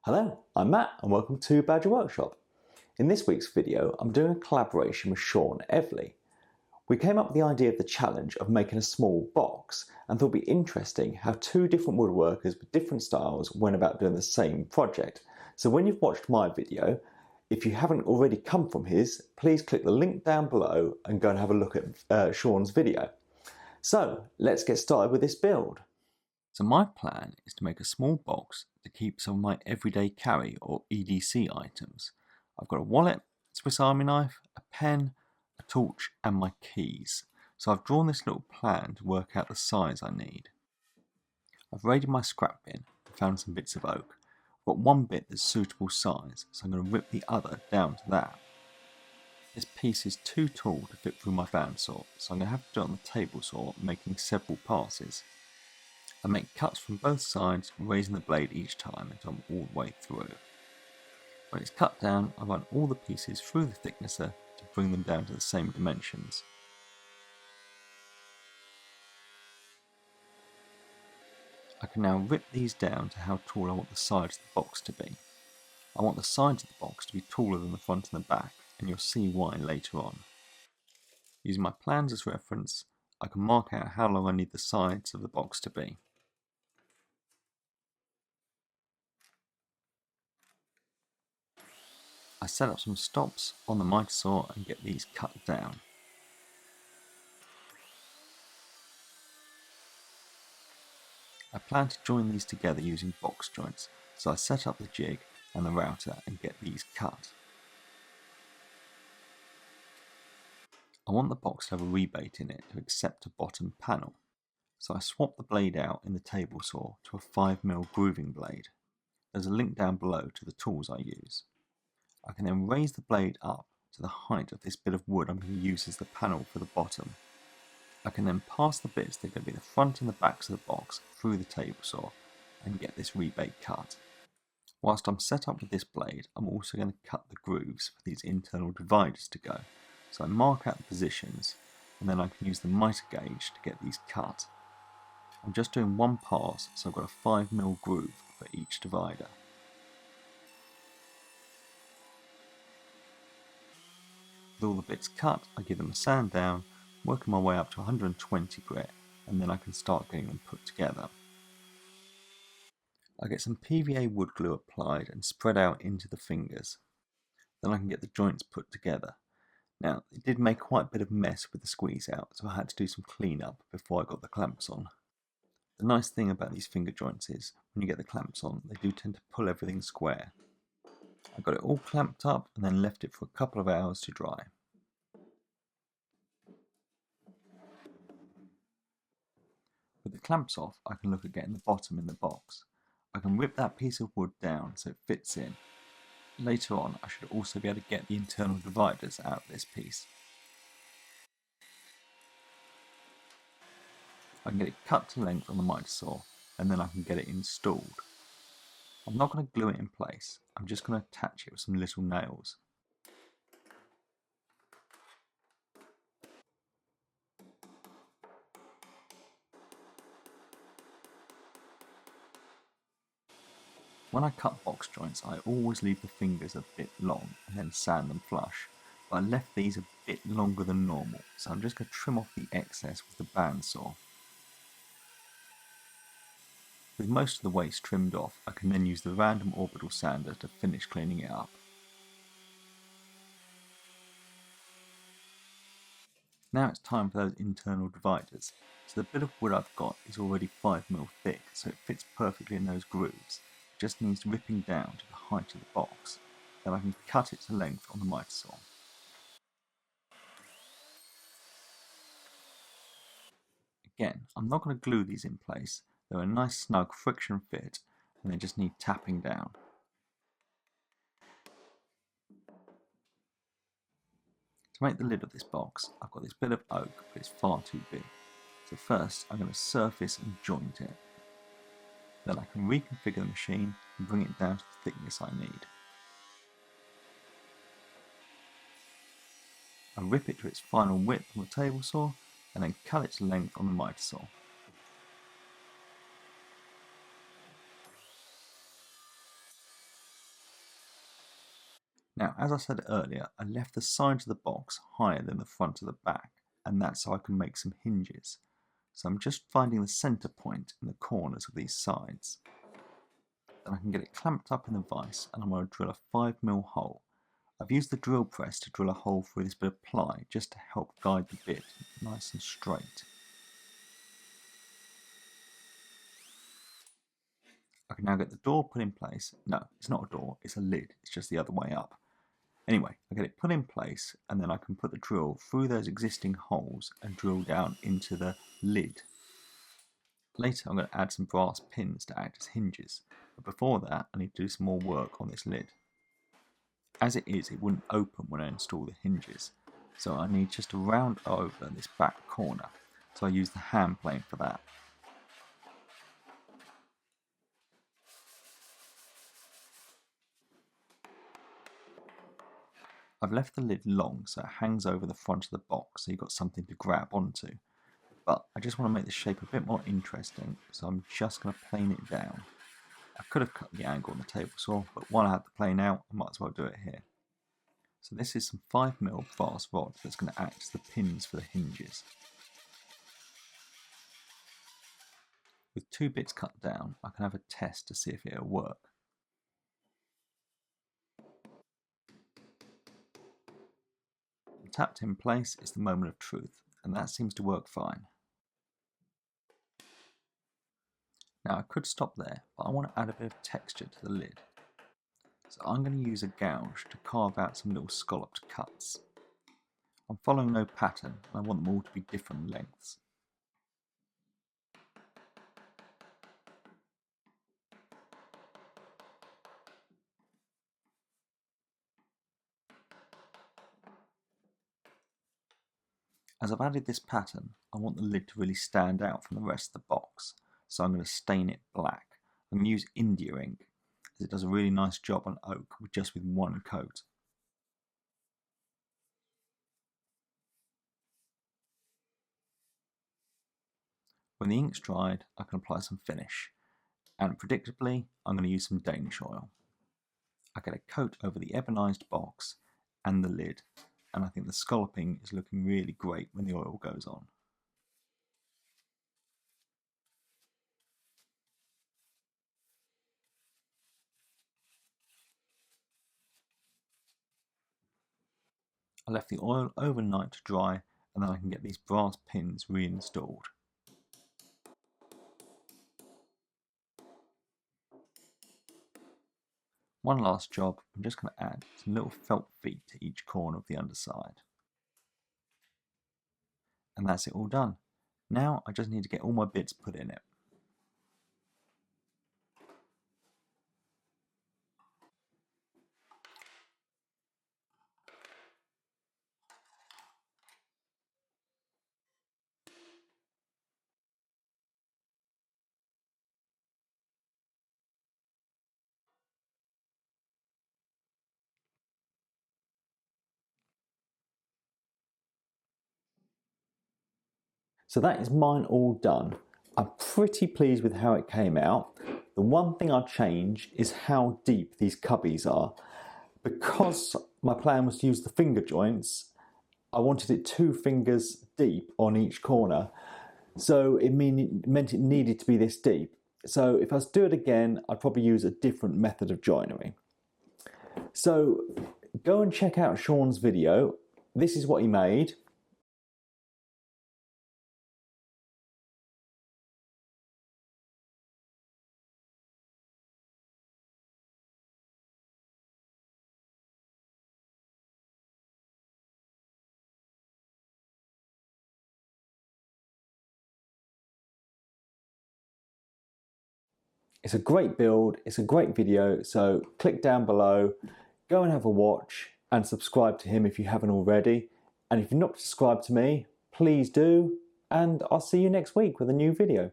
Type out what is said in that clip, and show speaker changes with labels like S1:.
S1: Hello, I'm Matt and welcome to Badger Workshop. In this week's video, I'm doing a collaboration with Sean Evelegh. We came up with the idea of the challenge of making a small box and thought it'd be interesting how two different woodworkers with different styles went about doing the same project. So when you've watched my video, if you haven't already come from his, please click the link down below and go and have a look at Sean's video. So let's get started with this build. So my plan is to make a small box to keep some of my everyday carry or EDC items. I've got a wallet, Swiss Army knife, a pen, a torch and my keys. So I've drawn this little plan to work out the size I need. I've raided my scrap bin and found some bits of oak. I've got one bit that's suitable size, so I'm going to rip the other down to that. This piece is too tall to fit through my bandsaw, so I'm going to have to do it on the table saw, making several passes. I make cuts from both sides, raising the blade each time until I'm all the way through. When it's cut down, I run all the pieces through the thicknesser to bring them down to the same dimensions. I can now rip these down to how tall I want the sides of the box to be. I want the sides of the box to be taller than the front and the back, and you'll see why later on. Using my plans as reference, I can mark out how long I need the sides of the box to be. I set up some stops on the miter saw and get these cut down. I plan to join these together using box joints, so I set up the jig and the router and get these cut. I want the box to have a rebate in it to accept a bottom panel, so I swap the blade out in the table saw to a 5mm grooving blade. There's a link down below to the tools I use. I can then raise the blade up to the height of this bit of wood I'm going to use as the panel for the bottom. I can then pass the bits that are going to be the front and the backs of the box through the table saw and get this rebate cut. Whilst I'm set up with this blade, I'm also going to cut the grooves for these internal dividers to go. So I mark out the positions and then I can use the miter gauge to get these cut. I'm just doing one pass, so I've got a 5mm groove for each divider. With all the bits cut, I give them a sand down, working my way up to 120 grit, and then I can start getting them put together. I get some PVA wood glue applied and spread out into the fingers. Then I can get the joints put together. Now, it did make quite a bit of mess with the squeeze out, so I had to do some clean up before I got the clamps on. The nice thing about these finger joints is, when you get the clamps on, they do tend to pull everything square. I got it all clamped up and then left it for a couple of hours to dry. With the clamps off, I can look at getting the bottom in the box. I can rip that piece of wood down so it fits in. Later on, I should also be able to get the internal dividers out of this piece. I can get it cut to length on the miter saw, and then I can get it installed. I'm not going to glue it in place, I'm just going to attach it with some little nails. When I cut box joints, I always leave the fingers a bit long and then sand them flush, but I left these a bit longer than normal, so I'm just going to trim off the excess with the bandsaw. With most of the waste trimmed off, I can then use the random orbital sander to finish cleaning it up. Now it's time for those internal dividers. So the bit of wood I've got is already 5mm thick, so it fits perfectly in those grooves. It just needs ripping down to the height of the box. Then I can cut it to length on the miter saw. Again, I'm not going to glue these in place. They're a nice snug friction fit and they just need tapping down. To make the lid of this box, I've got this bit of oak, but it's far too big. So first I'm going to surface and joint it. Then I can reconfigure the machine and bring it down to the thickness I need. I rip it to its final width on the table saw and then cut it to length on the miter saw. Now, as I said earlier, I left the sides of the box higher than the front of the back, and that's so I can make some hinges. So I'm just finding the centre point in the corners of these sides. Then I can get it clamped up in the vise, and I'm going to drill a 5mm hole. I've used the drill press to drill a hole through this bit of ply just to help guide the bit nice and straight. I can now get the door put in place. No, it's not a door, it's a lid, it's just the other way up. Anyway, I get it put in place, and then I can put the drill through those existing holes and drill down into the lid. Later I'm going to add some brass pins to act as hinges, but before that I need to do some more work on this lid. As it is, it wouldn't open when I install the hinges, so I need just to round over this back corner, so I use the hand plane for that. I've left the lid long so it hangs over the front of the box so you've got something to grab onto, but I just want to make the shape a bit more interesting, so I'm just going to plane it down. I could have cut the angle on the table saw, but while I have the plane out, I might as well do it here. So this is some 5mm brass rod that's going to act as the pins for the hinges. With 2 bits cut down, I can have a test to see if it'll work. Tapped in place is the moment of truth, and that seems to work fine. Now I could stop there, but I want to add a bit of texture to the lid. So I'm going to use a gouge to carve out some little scalloped cuts. I'm following no pattern, and I want them all to be different lengths. As I've added this pattern, I want the lid to really stand out from the rest of the box, so I'm going to stain it black. I'm going to use India ink, as it does a really nice job on oak just with one coat. When the ink's dried, I can apply some finish, and predictably, I'm going to use some Danish oil. I get a coat over the ebonized box and the lid, and I think the scalloping is looking really great when the oil goes on. I left the oil overnight to dry, and then I can get these brass pins reinstalled. One last job, I'm just going to add some little felt feet to each corner of the underside. And that's it all done. Now I just need to get all my bits put in it. So that is mine all done. I'm pretty pleased with how it came out. The one thing I'd change is how deep these cubbies are. Because my plan was to use the finger joints, I wanted it 2 fingers deep on each corner. So it meant it needed to be this deep. So if I was to do it again, I'd probably use a different method of joinery. So go and check out Sean's video. This is what he made. It's a great build, it's a great video, so click down below, go and have a watch, and subscribe to him if you haven't already. And if you're not subscribed to me, please do, and I'll see you next week with a new video.